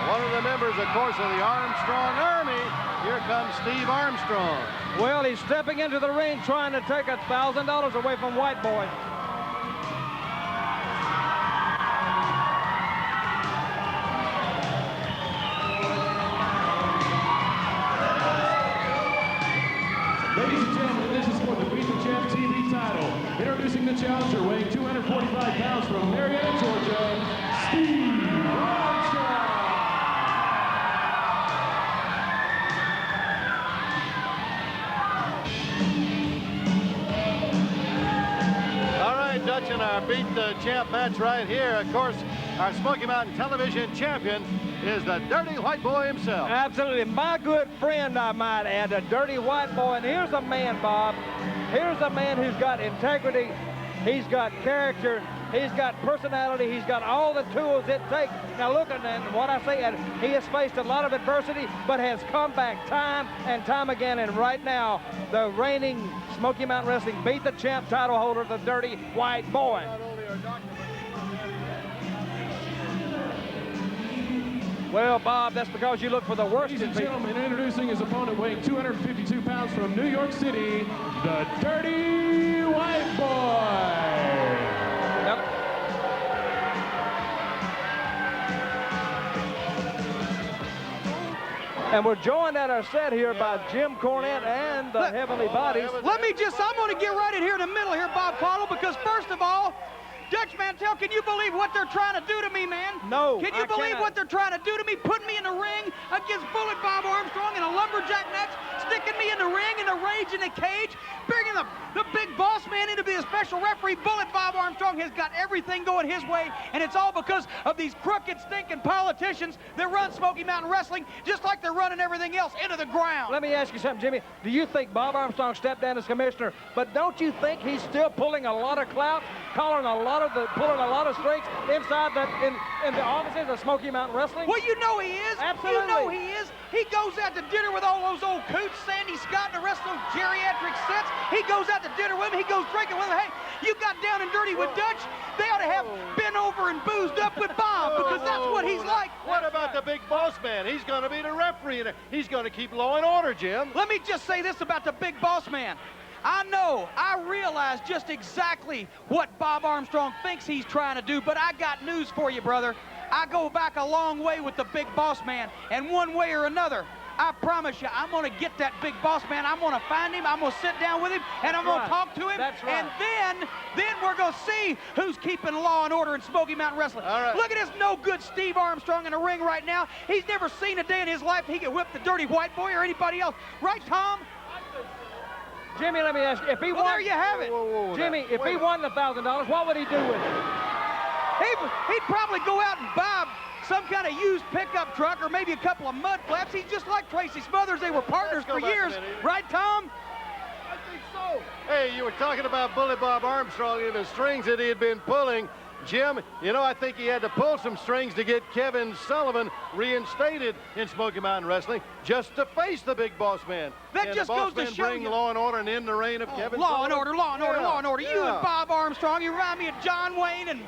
one of the members, of course, of the Armstrong Army. Here comes Steve Armstrong. Well, he's stepping into the ring trying to take $1,000 away from White Boy. Ladies and gentlemen, this is for the Beat the Champ TV title. Introducing the challenger, weighing 245 pounds from Marietta, Georgia, Steve Armstrong. All right, Dutch, in our Beat the Champ match right here, of course, our Smoky Mountain television champion is the Dirty White Boy himself. Absolutely. My good friend, I might add, the Dirty White Boy. And here's a man, Bob. Here's a man who's got integrity. He's got character. He's got personality. He's got all the tools it takes. Now, look at what I say. He has faced a lot of adversity, but has come back time and time again. And right now, the reigning Smoky Mountain Wrestling Beat the Champ title holder, the Dirty White Boy. Well, Bob, that's because you look for the worst. Ladies and gentlemen, introducing his opponent, weighing 252 pounds from New York City, the Dirty White Boy. Yep. And we're joined at our set here by Jim Cornette and the Heavenly Bodies. I'm going to get right in here in the middle here, Bob Caudle, because first of all, Dutch Mantell, can you believe what they're trying to do to me, man? No, Can you believe what they're trying to do to me? Putting me in the ring against Bullet Bob Armstrong in a lumberjack match, sticking me in the ring in the rage in the cage, bringing the big boss man in to be a special referee. Bullet Bob Armstrong has got everything going his way, and it's all because of these crooked, stinking politicians that run Smoky Mountain Wrestling, just like they're running everything else into the ground. Let me ask you something, Jimmy. Do you think Bob Armstrong stepped down as commissioner, but don't you think he's still pulling a lot of clout, pulling a lot of strings inside in the offices of Smoky Mountain Wrestling? Well, you know he is. Absolutely. You know he is. He goes out to dinner with all those old coots, Sandy Scott and the rest of those geriatric sets. He goes out to dinner with them. He goes drinking with them. Hey, you got down and dirty with Dutch. They ought to have been over and boozed up with Bob, because that's what he's like. What about the big boss man? He's going to be the referee, and he's going to keep law and order, Jim. Let me just say this about the big boss man. I realize just exactly what Bob Armstrong thinks he's trying to do, but I got news for you, brother. I go back a long way with the big boss man, and one way or another, I promise you, I'm going to get that big boss man. I'm going to find him. I'm going to sit down with him, and I'm going to talk to him. That's right. And then we're going to see who's keeping law and order in Smoky Mountain Wrestling. All right. Look at this no-good Steve Armstrong in the ring right now. He's never seen a day in his life he could whip the Dirty White Boy or anybody else. Right, Tom? Jimmy, let me ask you, if he won, there you have it. Jimmy, if he won the $1,000, what would he do with it? He'd probably go out and buy some kind of used pickup truck or maybe a couple of mud flaps. He's just like Tracy Smothers. They were partners for years. Right, Tom? I think so. Hey, you were talking about Bullet Bob Armstrong and the strings that he had been pulling. Jim, you know, I think he had to pull some strings to get Kevin Sullivan reinstated in Smoky Mountain Wrestling just to face the big boss man. That just goes to show bring you. law and order and end the reign of Kevin Law Sullivan. and order, law and order, law and order. Yeah. You and Bob Armstrong, you remind me of John Wayne and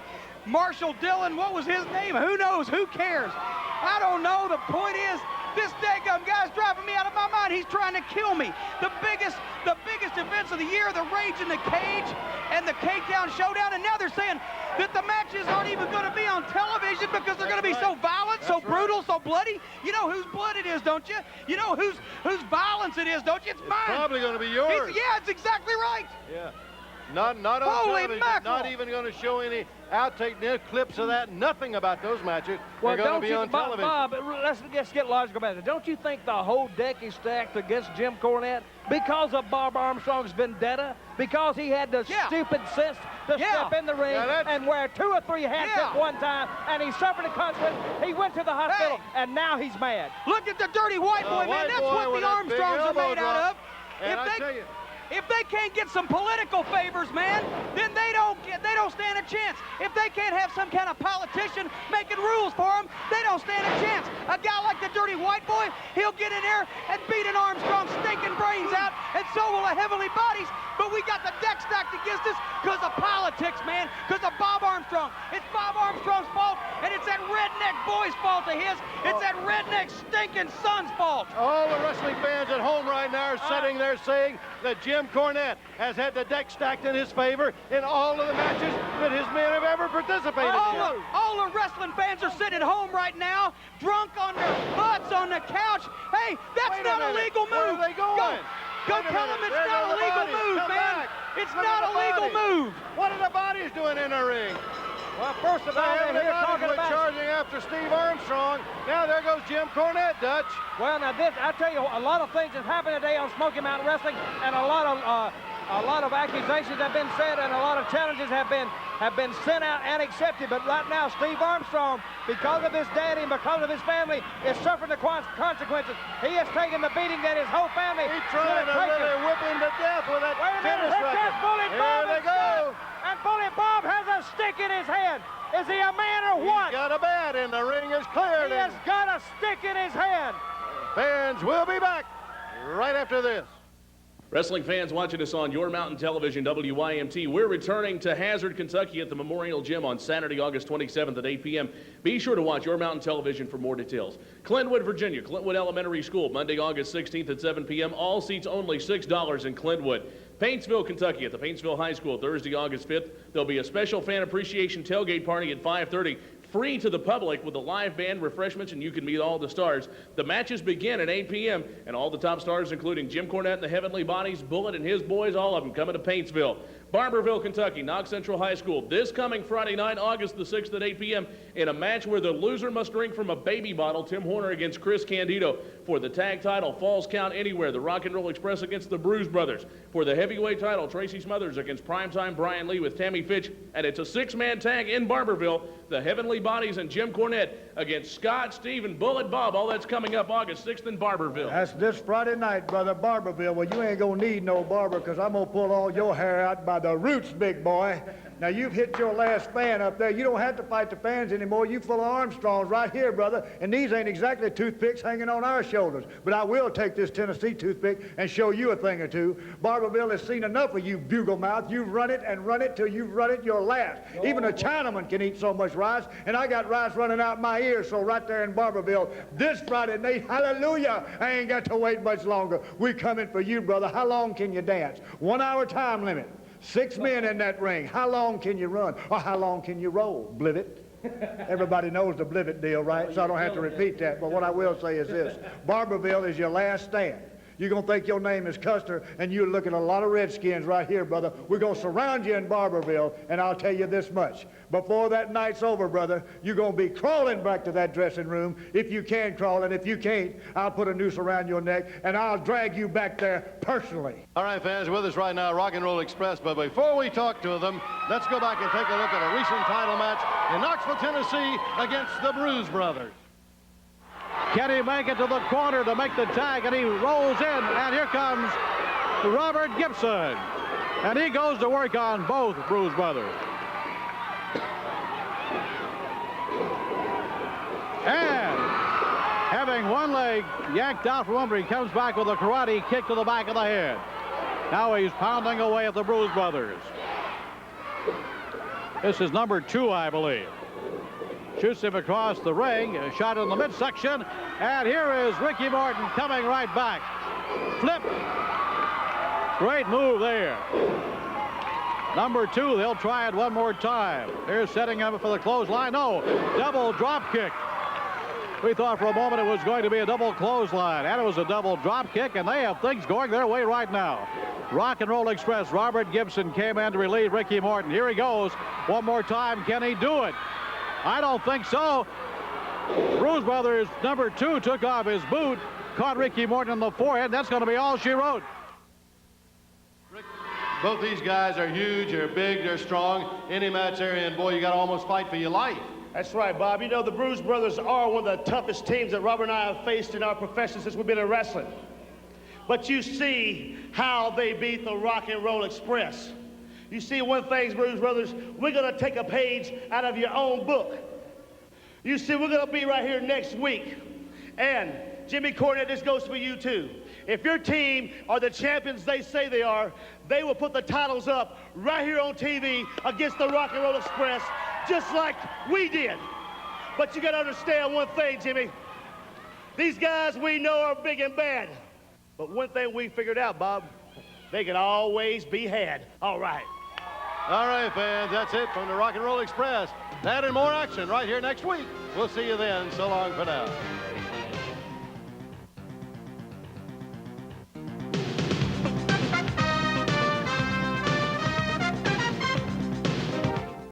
Marshall Dillon. What was his name? Who knows? Who cares? I don't know. The point is, this daggum guy's driving me out of my mind. He's trying to kill me. The biggest events of the year, the Rage in the Cage and the K-Town Showdown, and now they're saying that the matches aren't even going to be on television because they're going to be so violent, so brutal, so bloody. You know whose blood it is, don't you? You know whose violence it is, don't you? It's mine. Probably going to be yours. Yeah, it's exactly right. Yeah. Not on Holy television, mackerel. not even going to show any outtake new clips of that. Nothing about those matches Well, are going don't to be you, on television. Bob, let's get logical about it. Don't you think the whole deck is stacked against Jim Cornette because of Bob Armstrong's vendetta? Because he had the stupid sense to step in the ring and wear 2 or 3 hats at one time, and he suffered a consequence. He went to the hospital, and now he's mad. Look at the dirty white boy, man. That's what the Armstrongs are made out of. And I tell you, if they can't get some political favors, man, then they don't stand a chance. If they can't have some kind of politician making rules for them, they don't stand a chance. A guy like the dirty white boy, he'll get in there and beat an Armstrong stinking brains out, and so will the heavenly bodies. But we got the deck stacked against us because of politics, man, because of Bob Armstrong. It's Bob Armstrong's fault, and it's that redneck boy's fault of his. It's that redneck stinking son's fault. all the wrestling fans at home right now are sitting there saying that Jim Cornette has had the deck stacked in his favor in all of the matches that his men have ever participated in. All the wrestling fans are sitting at home right now, drunk on their butts on the couch. Hey, that's not a legal move. Where are they going? Go tell them it's not a legal move, man. It's not a legal move. What are the bodies doing in the ring? Well, first of all, they're here talking about charging after Steve Armstrong. Now there goes Jim Cornette, Dutch. Well, now this, I tell you, a lot of things have happened today on Smoky Mountain Wrestling, and a lot of accusations have been said, and a lot of challenges have been sent out and accepted. But right now, Steve Armstrong, because of his daddy and because of his family, is suffering the consequences. He has taken the beating that his whole family He's trying to really whip him to death with that tennis racket. Here they go. And Bully Bob has a stick in his hand. Is he a man or what? He's got a bat, and the ring is cleared. He has got a stick in his hand. Fans will be back right after this. Wrestling fans watching us on Your Mountain Television, WYMT, we're returning to Hazard, Kentucky at the Memorial Gym on Saturday, August 27th at 8 p.m. Be sure to watch Your Mountain Television for more details. Clintwood, Virginia, Clintwood Elementary School, Monday, August 16th at 7 p.m. All seats only $6 in Clintwood. Paintsville, Kentucky at the Paintsville High School, Thursday, August 5th. There'll be a special fan appreciation tailgate party at 5:30. Free to the public with a live band, refreshments, and you can meet all the stars. The matches begin at 8 p.m., and all the top stars, including Jim Cornette and the Heavenly Bodies, Bullet and his boys, all of them coming to Paintsville. Barberville, Kentucky, Knox Central High School, this coming Friday night, August the 6th at 8 p.m., in a match where the loser must drink from a baby bottle, Tim Horner against Chris Candido. For the tag title, Falls Count Anywhere, the Rock and Roll Express against the Bruise Brothers. For the heavyweight title, Tracy Smothers against Primetime Brian Lee with Tammy Fitch. And it's a 6-man tag in Barberville, the Heavenly Bodies and Jim Cornette against Scott, Steve, and Bullet Bob. All that's coming up August 6th in Barberville. That's this Friday night, brother, Barberville. Well, you ain't gonna need no barber, because I'm gonna pull all your hair out by the roots, big boy. Now, you've hit your last fan up there. You don't have to fight the fans anymore. You full of Armstrongs right here, brother. And these ain't exactly toothpicks hanging on our shoulders. But I will take this Tennessee toothpick and show you a thing or two. Barberville has seen enough of you bugle mouth. You've run it till you've run it your last. Even a Chinaman can eat so much rice, and I got rice running out my ears. So right there in Barberville, this Friday night, hallelujah, I ain't got to wait much longer. We coming for you, brother. How long can you dance? 1 hour time limit. 6 men in that ring. How long can you run? Or how long can you roll? Blivet. Everybody knows the Blivet deal, right? So I don't have to repeat that. But what I will say is this. Barberville is your last stand. You're going to think your name is Custer, and you're looking at a lot of Redskins right here, brother. We're going to surround you in Barberville, and I'll tell you this much. Before that night's over, brother, you're going to be crawling back to that dressing room, if you can crawl, and if you can't, I'll put a noose around your neck, and I'll drag you back there personally. All right, fans, with us right now, Rock and Roll Express. But before we talk to them, let's go back and take a look at a recent title match in Knoxville, Tennessee against the Bruise Brothers. Can he make it to the corner to make the tag? And he rolls in, and here comes Robert Gibson. And he goes to work on both Bruise Brothers. And having one leg yanked out from under, he comes back with a karate kick to the back of the head. Now he's pounding away at the Bruise Brothers. This is number 2, I believe. Shoots him across the ring, a shot in the midsection, and here is Ricky Morton coming right back. Flip. Great move there. Number 2, they'll try it one more time. Here's setting up for the clothesline. No, double drop kick. We thought for a moment it was going to be a double clothesline, and it was a double drop kick, and they have things going their way right now. Rock and Roll Express, Robert Gibson came in to relieve Ricky Morton. Here he goes. One more time. Can he do it? I don't think so. Blues Brothers number 2 took off his boot, caught Ricky Morton in the forehead. That's going to be all she wrote. Both these guys are huge, they're big, they're strong. Any match they're in, boy, you got to almost fight for your life. That's right, Bob. You know, the Bruise Brothers are one of the toughest teams that Robert and I have faced in our profession since we've been in wrestling. But you see how they beat the Rock and Roll Express. You see one thing, Bruise Brothers, we're going to take a page out of your own book. You see, we're going to be right here next week. And Jimmy Cornette, this goes for you too. If your team are the champions they say they are, they will put the titles up right here on TV against the Rock and Roll Express, just like we did. But you got to understand one thing, Jimmy. These guys we know are big and bad. But one thing we figured out, Bob, they can always be had. All right. All right, fans, that's it from the Rock and Roll Express. That and more action right here next week. We'll see you then. So long for now.